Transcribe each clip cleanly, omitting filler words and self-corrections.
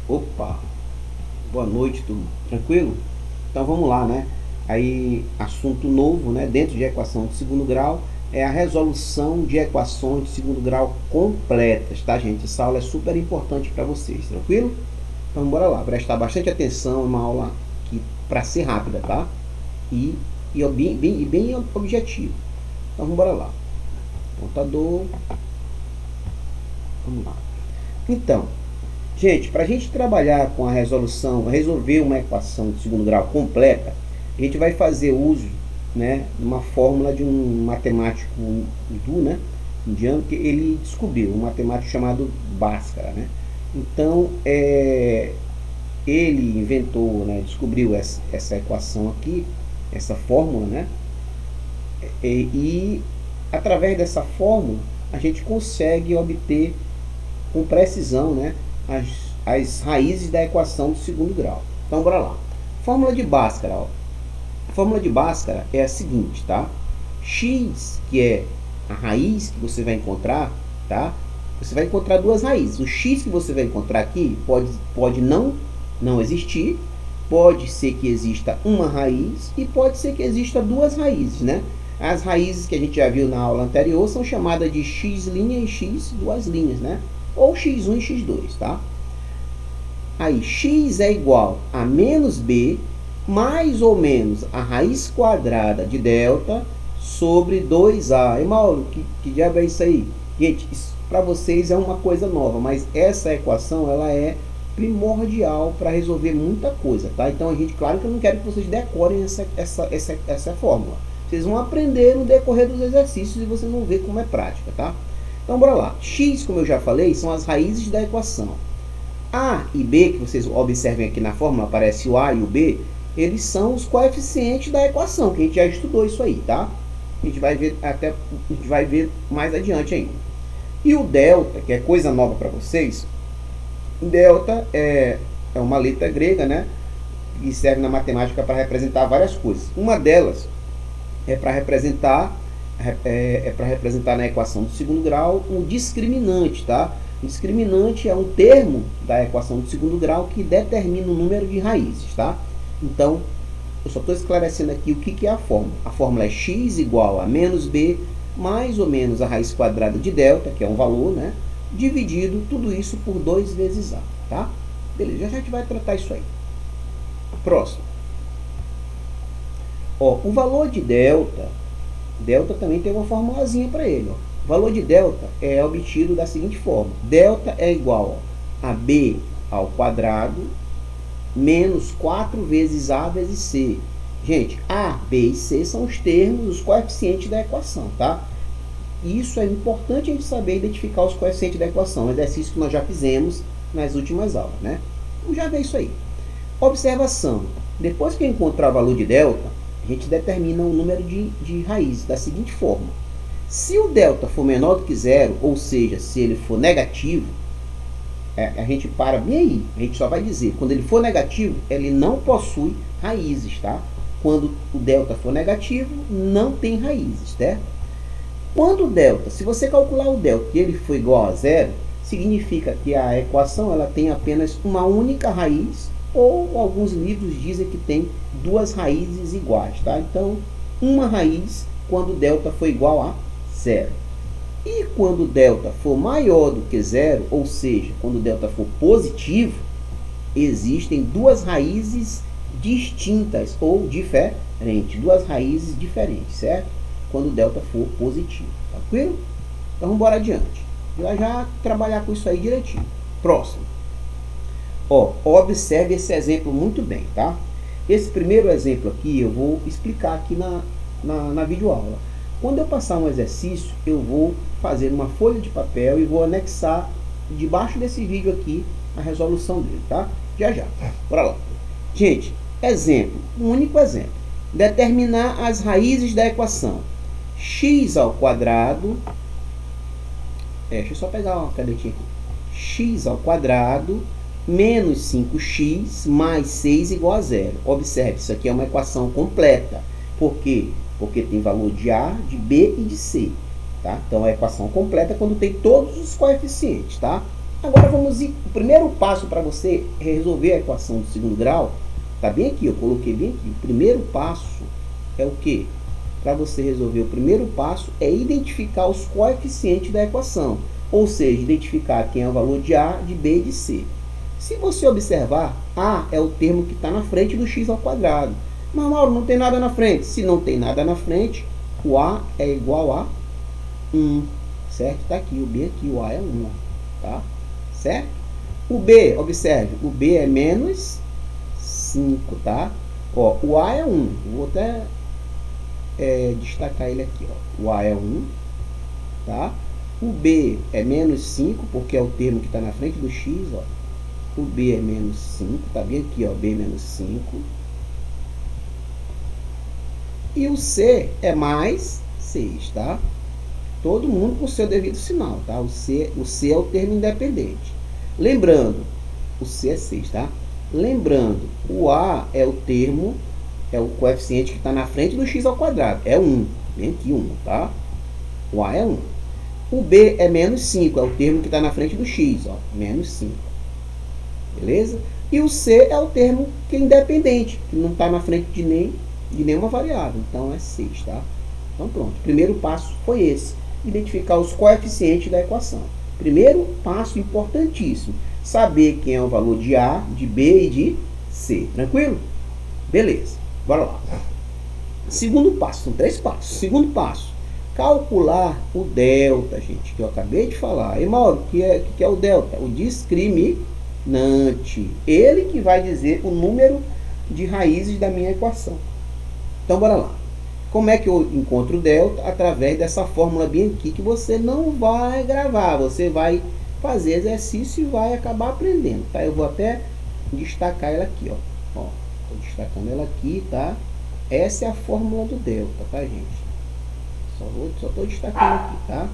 Opa, boa noite, tudo tranquilo? Então vamos lá, né? Aí, assunto novo, né? Dentro de equação de segundo grau, é a resolução de equações de segundo grau completas, tá, gente? Essa aula é super importante para vocês, tranquilo? Então bora lá, prestar bastante atenção, é uma aula que para ser rápida, tá? E bem objetiva. Então bora lá. Contador, vamos lá. Então, gente, para a gente trabalhar com a resolução, resolver uma equação de segundo grau completa, a gente vai fazer uso, né, de uma fórmula de um matemático hindu, né, indiano, que ele descobriu, um matemático chamado Bhaskara, né. Então, ele inventou, né, descobriu essa equação aqui, essa fórmula, né, e através dessa fórmula a gente consegue obter com precisão, né, as raízes da equação do segundo grau. Então, bora lá. Fórmula de Bhaskara. Ó. A fórmula de Bhaskara é a seguinte, tá? X, que é a raiz que você vai encontrar, tá? Você vai encontrar duas raízes. O x que você vai encontrar aqui pode não existir, pode ser que exista uma raiz e pode ser que exista duas raízes, né? As raízes que a gente já viu na aula anterior são chamadas de x' e x duas linhas, né? Ou x1 e x2, tá? Aí, x é igual a menos b mais ou menos a raiz quadrada de delta sobre 2a. E Mauro, que diabo é isso aí? Gente, isso para vocês é uma coisa nova, mas essa equação ela é primordial para resolver muita coisa, tá? Então, a gente, claro que eu não quero que vocês decorem essa fórmula. Vocês vão aprender no decorrer dos exercícios e vocês vão ver como é prática, tá? Então, bora lá. X, como eu já falei, são as raízes da equação. A e B, que vocês observem aqui na fórmula, aparece o A e o B, eles são os coeficientes da equação, que a gente já estudou isso aí, tá? A gente vai ver mais adiante ainda. E o delta, que é coisa nova para vocês, delta é uma letra grega, né? Que serve na matemática para representar várias coisas. Uma delas é para representar na equação do segundo grau um discriminante, tá? O discriminante é um termo da equação do segundo grau que determina o número de raízes, tá? Então, eu só estou esclarecendo aqui o que é a fórmula. A fórmula é x igual a menos b mais ou menos a raiz quadrada de delta, que é um valor, né? Dividido tudo isso por 2 vezes a, tá? Beleza, já a gente vai tratar isso aí. Próximo. Ó, o valor de delta também tem uma formulazinha para ele. Ó. O valor de delta é obtido da seguinte forma. Delta é igual a b ao quadrado menos 4 vezes a vezes c. Gente, a, b e c são os termos, os coeficientes da equação, tá? Isso é importante a gente saber identificar os coeficientes da equação. Um exercício que nós já fizemos nas últimas aulas, né? Vamos já ver isso aí. Observação. Depois que eu encontrar o valor de delta, a gente determina o número de raízes da seguinte forma. Se o delta for menor do que zero, ou seja, se ele for negativo, a gente para bem aí. A gente só vai dizer, quando ele for negativo, ele não possui raízes, tá? Quando o delta for negativo, não tem raízes, certo? Quando o delta, se você calcular o delta e ele for igual a zero, significa que a equação ela tem apenas uma única raiz, ou alguns livros dizem que tem duas raízes iguais, tá? Então, uma raiz quando o delta for igual a zero. E quando o delta for maior do que zero, ou seja, quando o delta for positivo, existem duas raízes distintas ou diferentes. Duas raízes diferentes, certo? Quando o delta for positivo. Tranquilo? Então, vamos embora adiante. Já trabalhar com isso aí direitinho. Próximo. Ó, observe esse exemplo muito bem, tá? Esse primeiro exemplo aqui eu vou explicar aqui na videoaula. Quando eu passar um exercício, eu vou fazer uma folha de papel e vou anexar debaixo desse vídeo aqui a resolução dele, tá? Já. Bora lá. Gente, exemplo, um único exemplo. Determinar as raízes da equação. X ao quadrado... deixa eu só pegar uma canetinha aqui. X ao quadrado menos 5x mais 6 igual a zero. Observe, isso aqui é uma equação completa. Por quê? Porque tem valor de A, de B e de C. Tá? Então, é a equação completa quando tem todos os coeficientes. Tá? Agora vamos ir, o primeiro passo para você resolver a equação do segundo grau, está bem aqui, eu coloquei bem aqui. O primeiro passo é o quê? Para você resolver o primeiro passo é identificar os coeficientes da equação, ou seja, identificar quem é o valor de A, de B e de C. Se você observar, A é o termo que está na frente do x ao quadrado. Mas, Mauro, não tem nada na frente. Se não tem nada na frente, o A é igual a 1, certo? Está aqui, o B aqui, o A é 1, tá? Certo? O B, observe, o B é menos 5, tá? Ó, o A é 1, vou até destacar ele aqui, ó. O A é 1, tá? O B é menos 5, porque é o termo que está na frente do x, ó. O B é menos 5, tá bem aqui, ó, B menos 5. E o C é mais 6, tá? Todo mundo com o seu devido sinal, tá? O C é o termo independente. Lembrando, o C é 6, tá? Lembrando, o A é o termo, é o coeficiente que está na frente do x ao quadrado. É 1, vem aqui 1, tá? O A é 1. O B é menos 5, é o termo que está na frente do x, ó, menos 5. Beleza? E o C é o termo que é independente, que não está na frente de nenhuma variável. Então é 6, tá? Então pronto. O primeiro passo foi esse. Identificar os coeficientes da equação. Primeiro passo importantíssimo. Saber quem é o valor de A, de B e de C. Tranquilo? Beleza. Bora lá. Segundo passo. São 3 passos. Segundo passo. Calcular o delta, gente. Que eu acabei de falar. E, Mauro, o que é o delta? O discriminante. Ele que vai dizer o número de raízes da minha equação. Então, bora lá. Como é que eu encontro o delta? Através dessa fórmula bem aqui, que você não vai gravar. Você vai fazer exercício e vai acabar aprendendo, tá? Eu vou até destacar ela aqui, ó. Tô destacando ela aqui, tá? Essa é a fórmula do delta, tá, gente? Só tô destacando aqui, tá?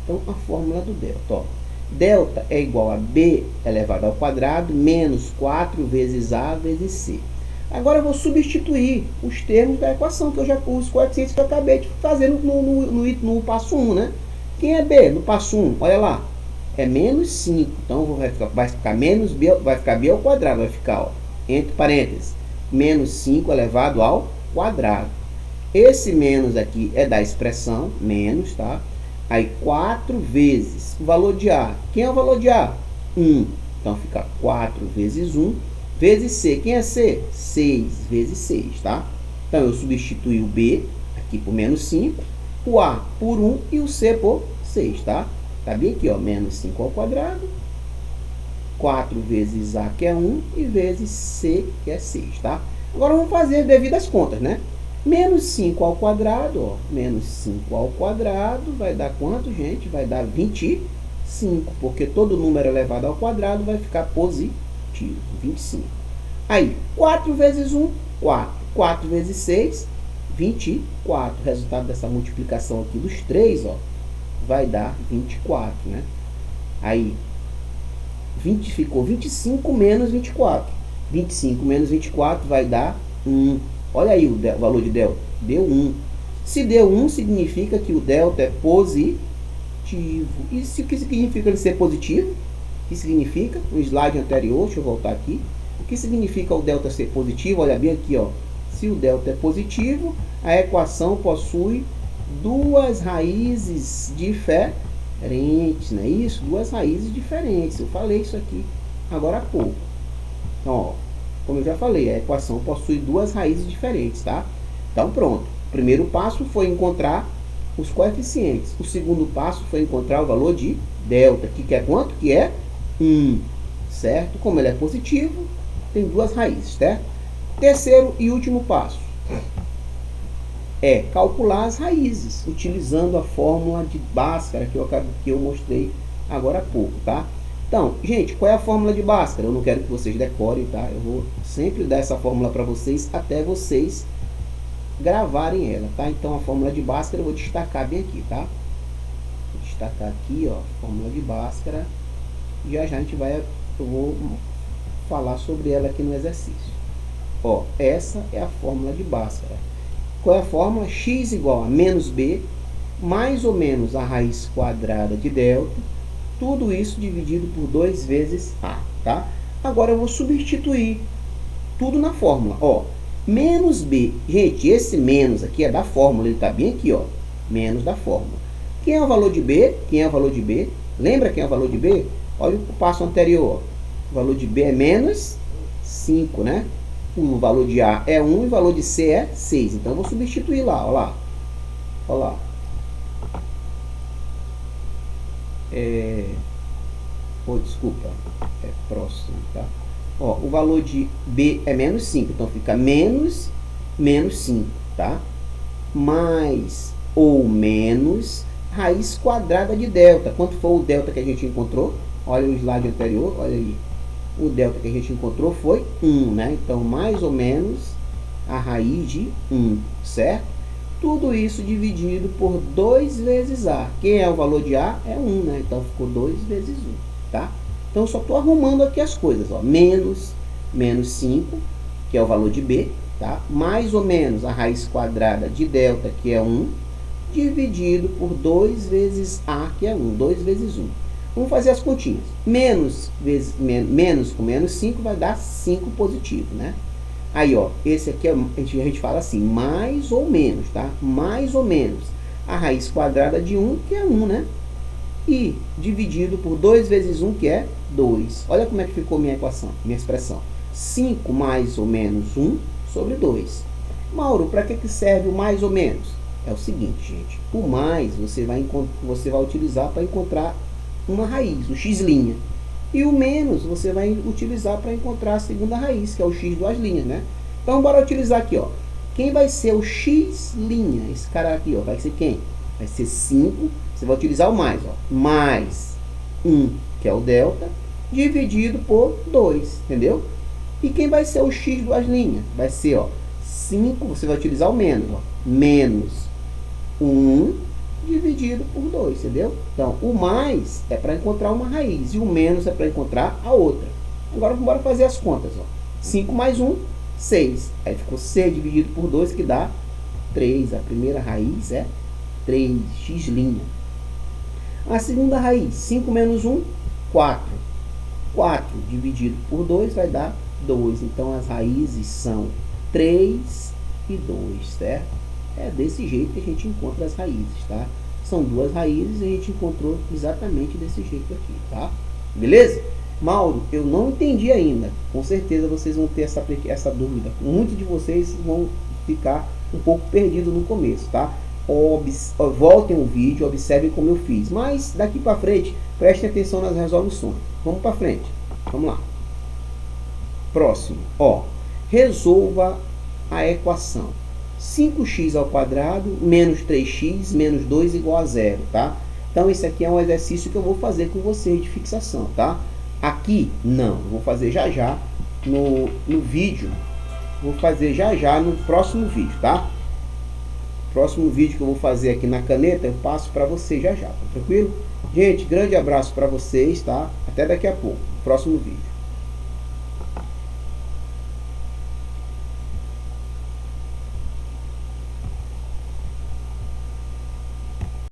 Então, a fórmula do delta, ó. Delta é igual a B elevado ao quadrado menos 4 vezes A vezes C. Agora eu vou substituir os termos da equação, os coeficientes que eu acabei de fazer no passo 1, né? Quem é B no passo 1? Olha lá. É menos 5. Então vai ficar menos B, vai ficar B ao quadrado. Vai ficar, ó, entre parênteses, menos 5 elevado ao quadrado. Esse menos aqui é da expressão, menos, tá? Aí 4 vezes o valor de A. Quem é o valor de A? 1. Então fica 4 vezes 1 vezes C. Quem é C? 6 vezes 6, tá? Então eu substituí o B aqui por menos 5, o A por 1 e o C por 6, tá? Tá bem aqui, ó, menos 5 ao quadrado, 4 vezes A, que é 1, e vezes C, que é 6, tá? Agora vamos fazer devidas contas, né? Menos 5 ao quadrado, ó, menos 5 ao quadrado vai dar quanto, gente? Vai dar 25, porque todo número elevado ao quadrado vai ficar positivo, 25. Aí, 4 vezes 1, 4. 4 vezes 6, 24. O resultado dessa multiplicação aqui dos 3, ó, vai dar 24, né? Aí, ficou 25 menos 24. 25 menos 24 vai dar 1. Olha aí o valor de delta. Deu 1. Se deu 1, significa que o delta é positivo. E o que significa ele ser positivo? O que significa? No slide anterior, deixa eu voltar aqui. O que significa o delta ser positivo? Olha bem aqui, ó. Se o delta é positivo, a equação possui duas raízes diferentes, não é isso? Duas raízes diferentes. Eu falei isso aqui agora há pouco. Então, ó, como eu já falei, a equação possui duas raízes diferentes, tá? Então, pronto. O primeiro passo foi encontrar os coeficientes. O segundo passo foi encontrar o valor de delta, que é quanto? Que é 1, certo? Como ele é positivo, tem duas raízes, certo? Terceiro e último passo é calcular as raízes, utilizando a fórmula de Bhaskara que eu mostrei agora há pouco, tá? Então, gente, qual é a fórmula de Bhaskara? Eu não quero que vocês decorem, tá? Eu vou sempre dar essa fórmula para vocês até vocês gravarem ela, tá? Então, a fórmula de Bhaskara eu vou destacar bem aqui, tá? Vou destacar aqui, ó, fórmula de Bhaskara. Já a gente vai, eu vou falar sobre ela aqui no exercício. Ó, essa é a fórmula de Bhaskara. Qual é a fórmula? X igual a menos B, mais ou menos a raiz quadrada de delta, Tudo isso dividido por 2 vezes A, tá? Agora eu vou substituir tudo na fórmula, ó. Menos B. Gente, esse menos aqui é da fórmula, ele está bem aqui, ó. Menos da fórmula. Quem é o valor de B? Quem é o valor de B? Lembra quem é o valor de B? Olha o passo anterior. O valor de B é menos 5, né? O valor de A é 1 e o valor de C é 6. Então, eu vou substituir lá, ó lá. Ó lá. Desculpa. É próximo, tá? Ó, o valor de B é menos 5. Então, fica menos 5, tá? Mais ou menos raiz quadrada de delta. Quanto foi o delta que a gente encontrou? Olha o slide anterior, olha aí. O delta que a gente encontrou foi 1, né? Então, mais ou menos a raiz de 1, certo? Tudo isso dividido por 2 vezes A. Quem é o valor de A? É 1, né? Então, ficou 2 vezes 1, tá? Então, eu só estou arrumando aqui as coisas, ó. Menos 5, que é o valor de B, tá? Mais ou menos a raiz quadrada de delta, que é 1, dividido por 2 vezes A, que é 1. 2 vezes 1. Vamos fazer as continhas. Menos com menos 5 vai dar 5 positivo, né? Aí, ó, esse aqui a gente fala assim, mais ou menos, tá? Mais ou menos a raiz quadrada de 1, que é 1, né? E dividido por 2 vezes 1, que é 2. Olha como é que ficou minha equação, minha expressão. 5 mais ou menos 1 sobre 2. Mauro, para que serve o mais ou menos? É o seguinte, gente. O mais você vai utilizar para encontrar uma raiz, o x'. E o menos você vai utilizar para encontrar a segunda raiz, que é o x duas linhas, né? Então, bora utilizar aqui, ó. Quem vai ser o x'? Esse cara aqui, ó, vai ser quem? Vai ser 5. Você vai utilizar o mais, ó. Mais 1, que é o delta, dividido por 2, entendeu? E quem vai ser o x duas linhas? Vai ser, ó, 5, você vai utilizar o menos, ó. Menos 1 dividido por 2, entendeu? Então, o mais é para encontrar uma raiz e o menos é para encontrar a outra. Agora, vamos fazer as contas, ó. 5 mais 1, 6. Aí ficou C dividido por 2, que dá 3. A primeira raiz é 3, x'. A segunda raiz, 5 menos 1, 4. 4 dividido por 2 vai dar 2. Então, as raízes são 3 e 2, certo? É desse jeito que a gente encontra as raízes, tá? São duas raízes e a gente encontrou exatamente desse jeito aqui, tá? Beleza? Mauro, eu não entendi ainda. Com certeza vocês vão ter essa dúvida. Muitos de vocês vão ficar um pouco perdidos no começo, tá? Voltem o vídeo, observem como eu fiz. Mas daqui para frente, prestem atenção nas resoluções. Vamos para frente. Vamos lá. Próximo. Ó, resolva a equação 5x ao quadrado menos 3x menos 2 igual a 0, tá? Então, esse aqui é um exercício que eu vou fazer com vocês de fixação, tá? Aqui, não. Vou fazer já no vídeo. Vou fazer já no próximo vídeo, tá? Próximo vídeo que eu vou fazer aqui na caneta, eu passo para vocês já, tá tranquilo? Gente, grande abraço para vocês, tá? Até daqui a pouco. Próximo vídeo.